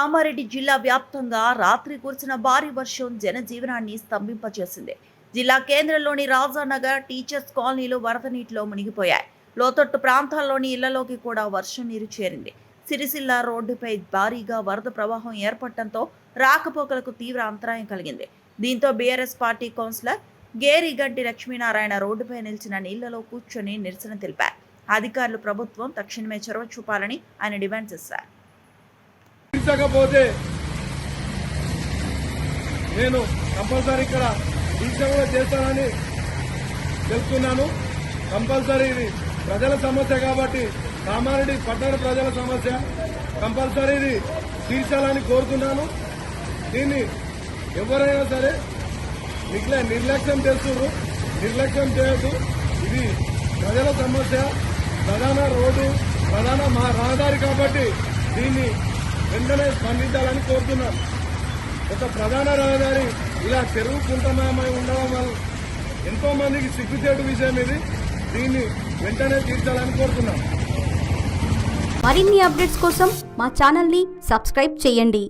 కామారెడ్డి జిల్లా వ్యాప్తంగా రాత్రి కురిసిన భారీ వర్షం జనజీవనాన్ని స్తంభింపచేసింది. జిల్లా కేంద్రంలోని రాజానగర్ టీచర్స్ కాలనీలో వరద నీటిలో మునిగిపోయాయి. లోతట్టు ప్రాంతాల్లోని ఇళ్లలోకి కూడా వర్షం నీరు చేరింది. సిరిసిల్ల రోడ్డుపై భారీగా వరద ప్రవాహం ఏర్పడటంతో రాకపోకలకు తీవ్ర అంతరాయం కలిగింది. దీంతో BRS party councillor Geriganti Lakshminarayana రోడ్డుపై నిలిచిన నీళ్లలో కూర్చొని నిరసన తెలిపారు. అధికారులు ప్రభుత్వం తక్షణమే చొరవ చూపాలని ఆయన డిమాండ్ చేశారు. నేను కంపల్సరీ ఇక్కడ దీక్ష కూడా చేస్తానని తెలుపుతున్నాను. కంపల్సరీ ఇది ప్రజల సమస్య కాబట్టి, కామారెడ్డి పట్టణ ప్రజల సమస్య, కంపల్సరీ ఇది తీర్చాలని కోరుతున్నాను. దీన్ని ఎవరైనా సరే నిర్లక్ష్యం చేస్తున్నారు, నిర్లక్ష్యం చేయొద్దు. ఇది ప్రజల సమస్య, ప్రధాన రోడ్డు, ప్రధాన రహదారి కాబట్టి దీన్ని వెంటనే స్పందించాలని కోరుతున్నాను. ఒక ప్రధాన రహదారి ఇలా చెరువు కుంటమయమై ఉండడం వల్ల ఎంతో మందికి సిగ్గుచేటు విషయం ఇది. దీన్ని వెంటనే తీర్చాలని కోరుతున్నాను. మరిన్ని అప్డేట్స్ కోసం మా ఛానల్ని సబ్స్క్రైబ్ చేయండి.